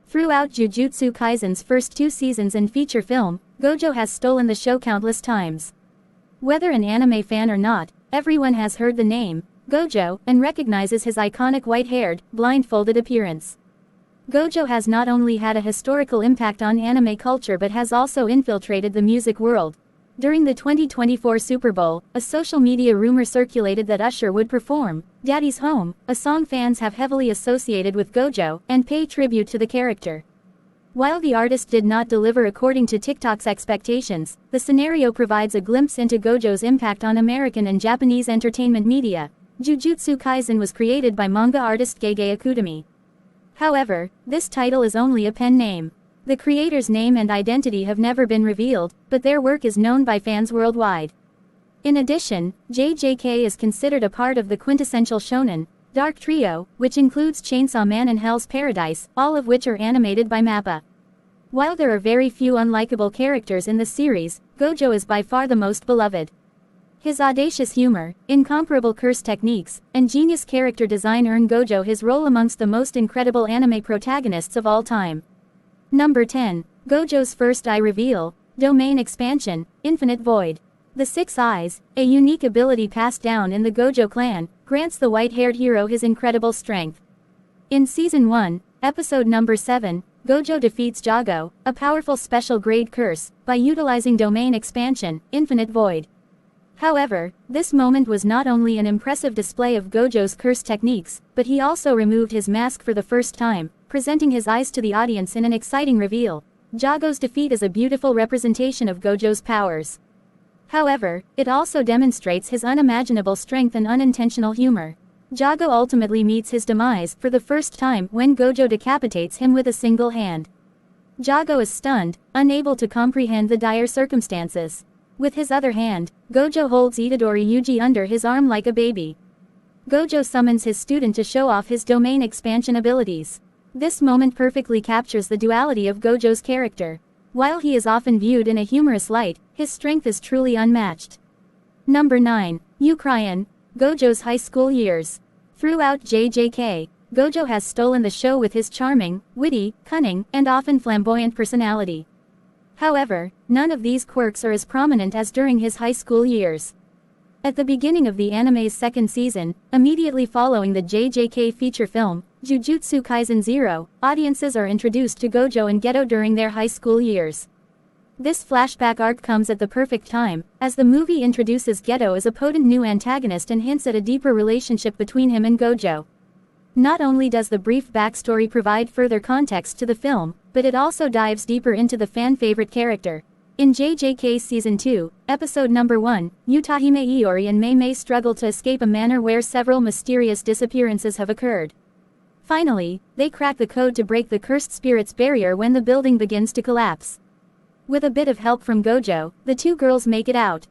Throughout Jujutsu Kaisen's first 2 seasons and feature film, Gojo has stolen the show countless times. Whether an anime fan or not, everyone has heard the name, Gojo, and recognizes his iconic white-haired, blindfolded appearance. Gojo has not only had a historical impact on anime culture but has also infiltrated the music world. During the 2024 Super Bowl, a social media rumor circulated that Usher would perform Daddy's Home, a song fans have heavily associated with Gojo, and pay tribute to the character. While the artist did not deliver according to TikTok's expectations, the scenario provides a glimpse into Gojo's impact on American and Japanese entertainment media. Jujutsu Kaisen was created by manga artist Gege Akutami. However, this title is only a pen name. The creator's name and identity have never been revealed, but their work is known by fans worldwide. In addition, JJK is considered a part of the quintessential shonen dark trio, which includes Chainsaw Man and Hell's Paradise, all of which are animated by MAPPA. While there are very few unlikable characters in the series, Gojo is by far the most beloved. His audacious humor, incomparable curse techniques, and genius character design earn Gojo his role amongst the most incredible anime protagonists of all time. Number 10. Gojo's first eye reveal, domain expansion, infinite void. The 6 eyes, a unique ability passed down in the Gojo clan, grants the white-haired hero his incredible strength. In Season 1, Episode number 7, Gojo defeats Jago, a powerful special grade curse, by utilizing domain expansion, infinite void. However, this moment was not only an impressive display of Gojo's curse techniques, but he also removed his mask for the first time, presenting his eyes to the audience in an exciting reveal. Jago's defeat is a beautiful representation of Gojo's powers. However, it also demonstrates his unimaginable strength and unintentional humor. Jago ultimately meets his demise for the first time when Gojo decapitates him with a single hand. Jago is stunned, unable to comprehend the dire circumstances. With his other hand, Gojo holds Itadori Yuji under his arm like a baby. Gojo summons his student to show off his domain expansion abilities. This moment perfectly captures the duality of Gojo's character. While he is often viewed in a humorous light, his strength is truly unmatched. Number 9. Ukraine, Gojo's high school years. Throughout JJK, Gojo has stolen the show with his charming, witty, cunning, and often flamboyant personality. However, none of these quirks are as prominent as during his high school years. At the beginning of the anime's second season, immediately following the JJK feature film, Jujutsu Kaisen 0, audiences are introduced to Gojo and Geto during their high school years. This flashback arc comes at the perfect time, as the movie introduces Geto as a potent new antagonist and hints at a deeper relationship between him and Gojo. Not only does the brief backstory provide further context to the film, but it also dives deeper into the fan-favorite character. In JJK Season 2, Episode number 1, Utahime Iori and Mei struggle to escape a manor where several mysterious disappearances have occurred. Finally, they crack the code to break the cursed spirit's barrier when the building begins to collapse. With a bit of help from Gojo, the 2 girls make it out.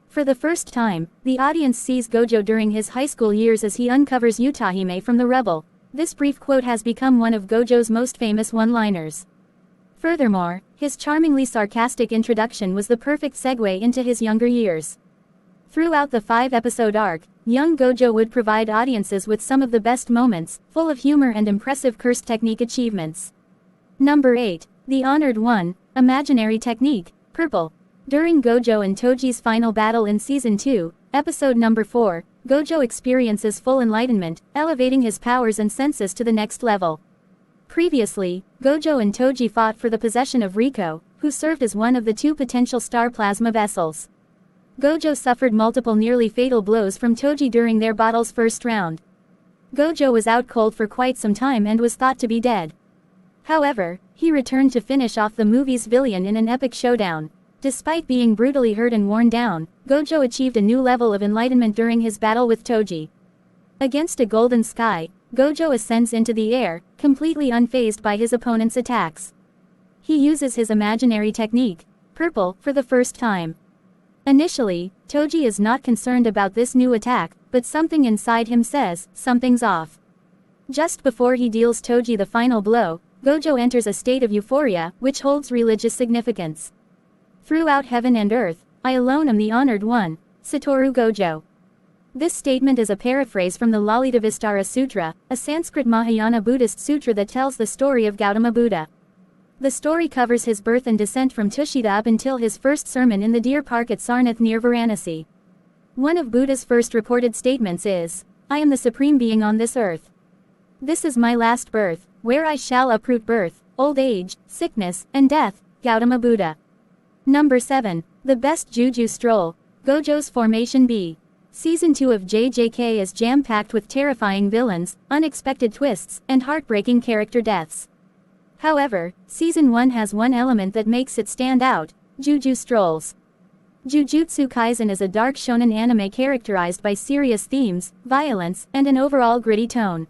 For the first time, the audience sees Gojo during his high school years as he uncovers Utahime from the rubble. This brief quote has become one of Gojo's most famous one-liners. Furthermore, his charmingly sarcastic introduction was the perfect segue into his younger years. Throughout the 5-episode arc, young Gojo would provide audiences with some of the best moments, full of humor and impressive curse technique achievements. Number 8. The Honored One, Imaginary Technique, Purple. During Gojo and Toji's final battle in Season 2, Episode number 4, Gojo experiences full enlightenment, elevating his powers and senses to the next level. Previously, Gojo and Toji fought for the possession of Riko, who served as one of the 2 potential star plasma vessels. Gojo suffered multiple nearly fatal blows from Toji during their battle's first round. Gojo was out cold for quite some time and was thought to be dead. However, he returned to finish off the movie's villain in an epic showdown. Despite being brutally hurt and worn down, Gojo achieved a new level of enlightenment during his battle with Toji. Against a golden sky, Gojo ascends into the air, completely unfazed by his opponent's attacks. He uses his imaginary technique, Purple, for the first time. Initially, Toji is not concerned about this new attack, but something inside him says, something's off. Just before he deals Toji the final blow, Gojo enters a state of euphoria, which holds religious significance. Throughout heaven and earth, I alone am the honored one, Satoru Gojo. This statement is a paraphrase from the Lalitavistara Sutra, a Sanskrit Mahayana Buddhist sutra that tells the story of Gautama Buddha. The story covers his birth and descent from Tushita up until his first sermon in the deer park at Sarnath near Varanasi. One of Buddha's first reported statements is, "I am the supreme being on this earth. This is my last birth, where I shall uproot birth, old age, sickness, and death." Gautama Buddha. Number 7. The Best Juju Stroll. Gojo's Formation B. Season 2 of JJK is jam-packed with terrifying villains, unexpected twists, and heartbreaking character deaths. However, Season 1 has one element that makes it stand out: Juju strolls. Jujutsu Kaisen is a dark shonen anime characterized by serious themes, violence, and an overall gritty tone.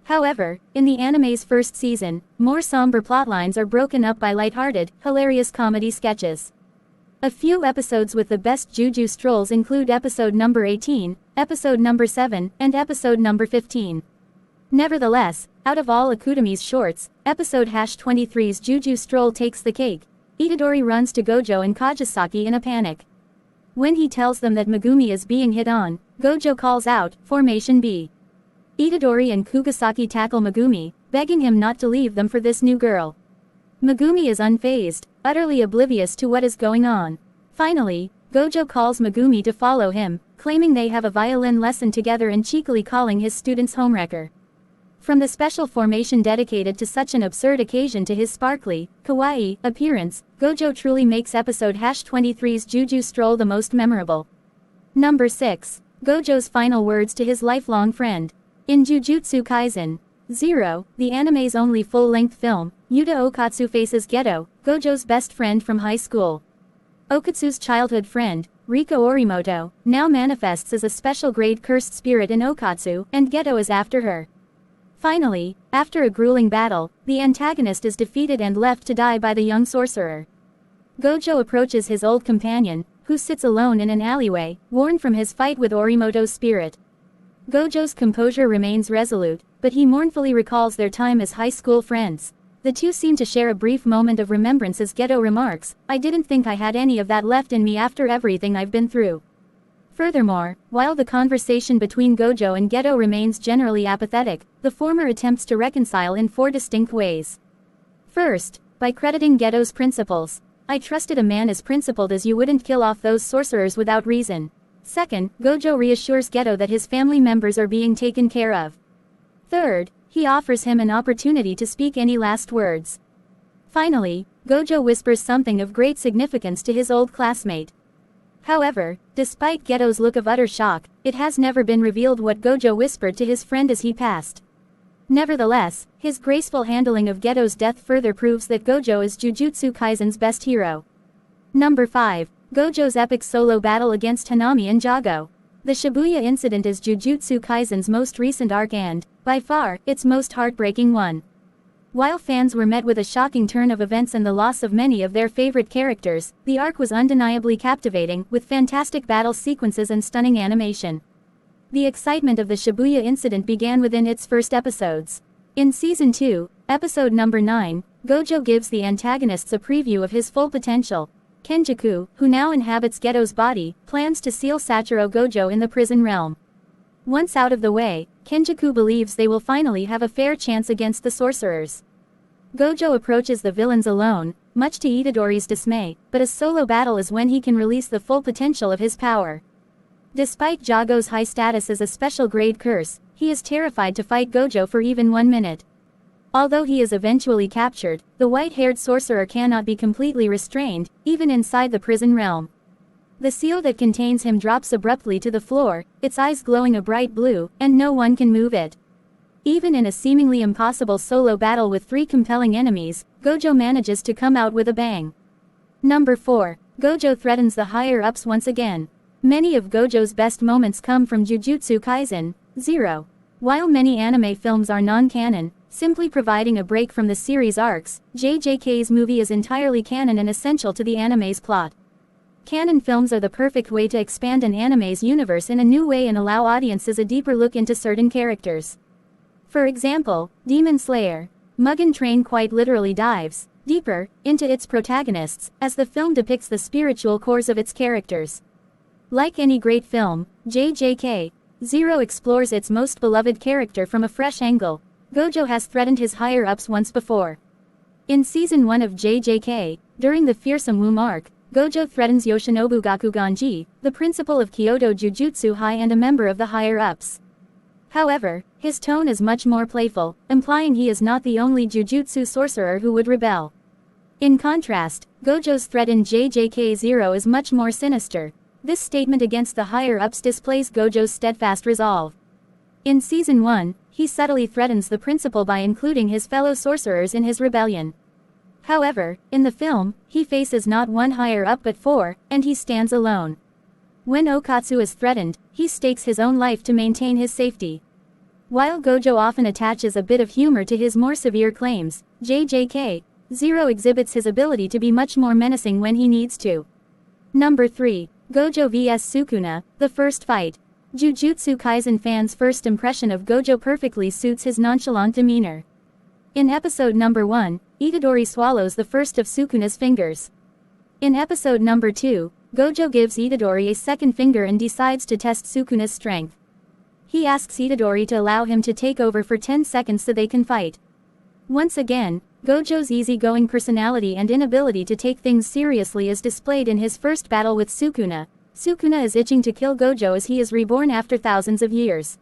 However, in the anime's first season, more somber plotlines are broken up by lighthearted, hilarious comedy sketches. A few episodes with the best Juju strolls include episode number 18, episode number 7, and episode number 15. Nevertheless, out of all Akutami's shorts, episode #23's Juju stroll takes the cake. Itadori runs to Gojo and Kajisaki in a panic. When he tells them that Megumi is being hit on, Gojo calls out, "Formation B." Itadori and Kugasaki tackle Megumi, begging him not to leave them for this new girl. Megumi is unfazed, utterly oblivious to what is going on. Finally, Gojo calls Megumi to follow him, claiming they have a violin lesson together and cheekily calling his students homewrecker. From the special formation dedicated to such an absurd occasion to his sparkly, kawaii appearance, Gojo truly makes episode #23's Juju stroll the most memorable. Number 6. Gojo's final words to his lifelong friend. In Jujutsu Kaisen 0, the anime's only full-length film, Yuta Okatsu faces Geto, Gojo's best friend from high school. Okatsu's childhood friend, Rika Orimoto, now manifests as a special-grade cursed spirit in Okatsu, and Geto is after her. Finally, after a grueling battle, the antagonist is defeated and left to die by the young sorcerer. Gojo approaches his old companion, who sits alone in an alleyway, worn from his fight with Orimoto's spirit. Gojo's composure remains resolute, but he mournfully recalls their time as high school friends. The two seem to share a brief moment of remembrance as Geto remarks, "I didn't think I had any of that left in me after everything I've been through." Furthermore, while the conversation between Gojo and Geto remains generally apathetic, the former attempts to reconcile in 4 distinct ways. First, by crediting Geto's principles. "I trusted a man as principled as you wouldn't kill off those sorcerers without reason." Second, Gojo reassures Geto that his family members are being taken care of. Third, he offers him an opportunity to speak any last words. Finally, Gojo whispers something of great significance to his old classmate. However, despite Geto's look of utter shock, it has never been revealed what Gojo whispered to his friend as he passed. Nevertheless, his graceful handling of Geto's death further proves that Gojo is Jujutsu Kaisen's best hero. Number 5. Gojo's epic solo battle against Hanami and Jago. The Shibuya incident is Jujutsu Kaisen's most recent arc and, by far, its most heartbreaking one. While fans were met with a shocking turn of events and the loss of many of their favorite characters, the arc was undeniably captivating, with fantastic battle sequences and stunning animation. The excitement of the Shibuya incident began within its first episodes. In Season 2, episode number 9, Gojo gives the antagonists a preview of his full potential. Kenjaku, who now inhabits Geto's body, plans to seal Sachiro Gojo in the prison realm. Once out of the way, Kenjaku believes they will finally have a fair chance against the sorcerers. Gojo approaches the villains alone, much to Itadori's dismay, but a solo battle is when he can release the full potential of his power. Despite Jago's high status as a special grade curse, he is terrified to fight Gojo for even 1 minute. Although he is eventually captured, the white-haired sorcerer cannot be completely restrained, even inside the prison realm. The seal that contains him drops abruptly to the floor, its eyes glowing a bright blue, and no one can move it. Even in a seemingly impossible solo battle with 3 compelling enemies, Gojo manages to come out with a bang. Number 4. Gojo threatens the higher-ups once again. Many of Gojo's best moments come from Jujutsu Kaisen 0. While many anime films are non-canon, simply providing a break from the series arcs, JJK's movie is entirely canon and essential to the anime's plot. Canon films are the perfect way to expand an anime's universe in a new way and allow audiences a deeper look into certain characters. For example, Demon Slayer. Mugen Train quite literally dives deeper into its protagonists, as the film depicts the spiritual cores of its characters. Like any great film, JJK Zero explores its most beloved character from a fresh angle. Gojo has threatened his higher-ups once before. In Season 1 of JJK, during the Fearsome Womb arc, Gojo threatens Yoshinobu Gakuganji, the principal of Kyoto Jujutsu High and a member of the higher-ups. However, his tone is much more playful, implying he is not the only Jujutsu sorcerer who would rebel. In contrast, Gojo's threat in JJK0 is much more sinister. This statement against the higher-ups displays Gojo's steadfast resolve. In Season 1, he subtly threatens the principal by including his fellow sorcerers in his rebellion. However, in the film, he faces not one higher-up but four, and he stands alone. When Okatsu is threatened, he stakes his own life to maintain his safety. While Gojo often attaches a bit of humor to his more severe claims, JJK0 exhibits his ability to be much more menacing when he needs to. Number 3. Gojo vs Sukuna, the first fight. Jujutsu Kaisen fans' first impression of Gojo perfectly suits his nonchalant demeanor. In episode number 1, Itadori swallows the first of Sukuna's fingers. In episode number 2, Gojo gives Itadori a second finger and decides to test Sukuna's strength. He asks Itadori to allow him to take over for 10 seconds so they can fight. Once again, Gojo's easygoing personality and inability to take things seriously is displayed in his first battle with Sukuna. Sukuna is itching to kill Gojo as he is reborn after thousands of years.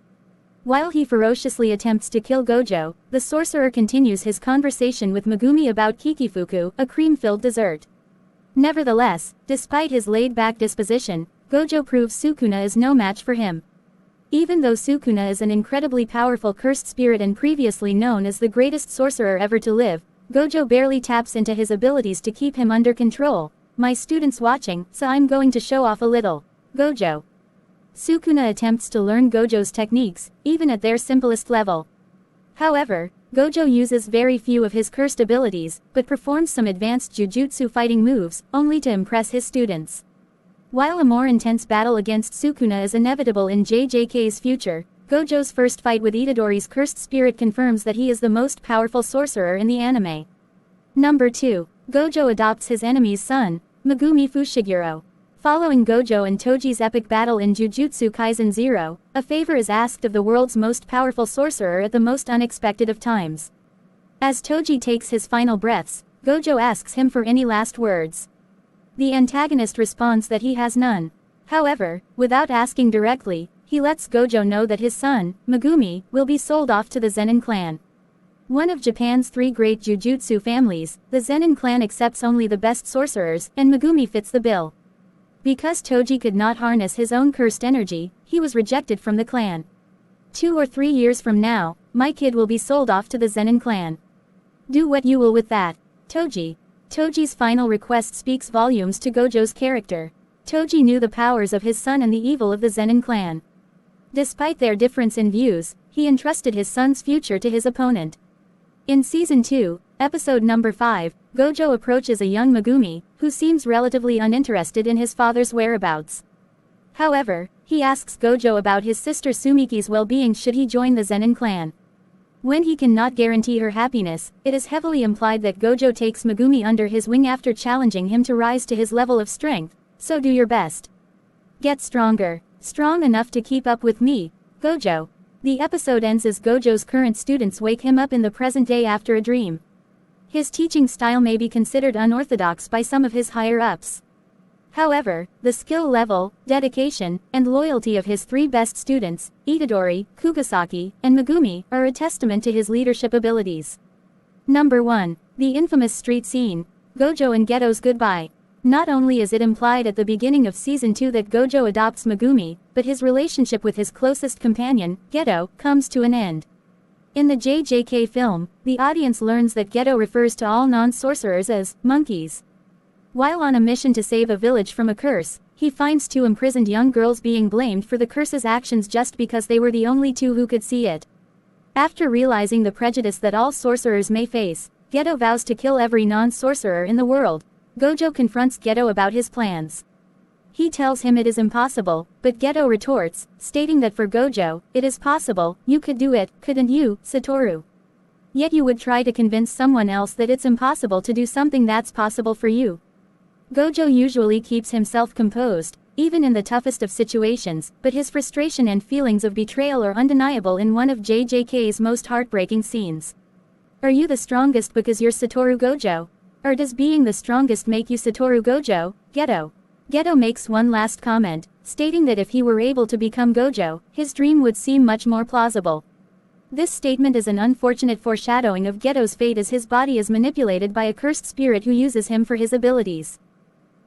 While he ferociously attempts to kill Gojo, the sorcerer continues his conversation with Megumi about Kikifuku, a cream-filled dessert. Nevertheless, despite his laid-back disposition, Gojo proves Sukuna is no match for him. Even though Sukuna is an incredibly powerful cursed spirit and previously known as the greatest sorcerer ever to live, Gojo barely taps into his abilities to keep him under control. My students watching, so I'm going to show off a little. Gojo. Sukuna attempts to learn Gojo's techniques, even at their simplest level. However, Gojo uses very few of his cursed abilities, but performs some advanced Jujutsu fighting moves, only to impress his students. While a more intense battle against Sukuna is inevitable in JJK's future, Gojo's first fight with Itadori's cursed spirit confirms that he is the most powerful sorcerer in the anime. Number 2. Gojo adopts his enemy's son, Megumi Fushiguro. Following Gojo and Toji's epic battle in Jujutsu Kaisen 0, a favor is asked of the world's most powerful sorcerer at the most unexpected of times. As Toji takes his final breaths, Gojo asks him for any last words. The antagonist responds that he has none. However, without asking directly, he lets Gojo know that his son, Megumi, will be sold off to the Zenin clan. One of Japan's three great Jujutsu families, the Zenin clan accepts only the best sorcerers, and Megumi fits the bill. Because Toji could not harness his own cursed energy, he was rejected from the clan. 2 or 3 years from now, my kid will be sold off to the Zenin clan. Do what you will with that. Toji. Toji's final request speaks volumes to Gojo's character. Toji knew the powers of his son and the evil of the Zenin clan. Despite their difference in views, he entrusted his son's future to his opponent. In Season 2, episode number 5, Gojo approaches a young Megumi, who seems relatively uninterested in his father's whereabouts. However, he asks Gojo about his sister Sumiki's well-being should he join the Zenin clan. When he cannot guarantee her happiness, it is heavily implied that Gojo takes Megumi under his wing after challenging him to rise to his level of strength, so do your best. Get stronger. Strong enough to keep up with me, Gojo. The episode ends as Gojo's current students wake him up in the present day after a dream. His teaching style may be considered unorthodox by some of his higher-ups. However, the skill level, dedication, and loyalty of his 3 best students, Itadori, Kugasaki, and Megumi, are a testament to his leadership abilities. Number 1. The infamous street scene. Gojo and Geto's goodbye. Not only is it implied at the beginning of Season 2 that Gojo adopts Megumi, but his relationship with his closest companion, Geto, comes to an end. In the JJK film, the audience learns that Geto refers to all non-sorcerers as monkeys. While on a mission to save a village from a curse, he finds 2 imprisoned young girls being blamed for the curse's actions just because they were the only 2 who could see it. After realizing the prejudice that all sorcerers may face, Geto vows to kill every non-sorcerer in the world. Gojo confronts Geto about his plans. He tells him it is impossible, but Geto retorts, stating that for Gojo, it is possible, you could do it, couldn't you, Satoru? Yet you would try to convince someone else that it's impossible to do something that's possible for you. Gojo usually keeps himself composed, even in the toughest of situations, but his frustration and feelings of betrayal are undeniable in one of JJK's most heartbreaking scenes. Are you the strongest because you're Satoru Gojo? Or does being the strongest make you Satoru Gojo? Geto makes one last comment, stating that if he were able to become Gojo, his dream would seem much more plausible. This statement is an unfortunate foreshadowing of Geto's fate as his body is manipulated by a cursed spirit who uses him for his abilities.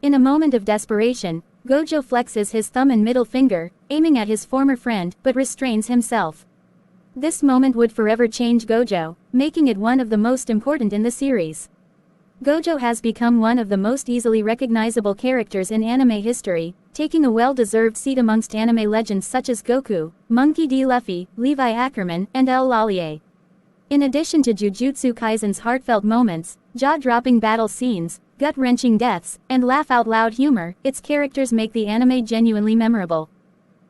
In a moment of desperation, Gojo flexes his thumb and middle finger, aiming at his former friend, but restrains himself. This moment would forever change Gojo, making it one of the most important in the series. Gojo has become one of the most easily recognizable characters in anime history, taking a well-deserved seat amongst anime legends such as Goku, Monkey D. Luffy, Levi Ackerman, and El Lalier. In addition to Jujutsu Kaisen's heartfelt moments, jaw-dropping battle scenes, gut-wrenching deaths, and laugh-out-loud humor, its characters make the anime genuinely memorable.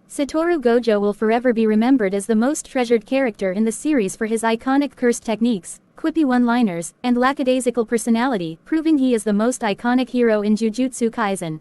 Satoru Gojo will forever be remembered as the most treasured character in the series for his iconic cursed techniques, quippy one-liners, and lackadaisical personality, proving he is the most iconic hero in Jujutsu Kaisen.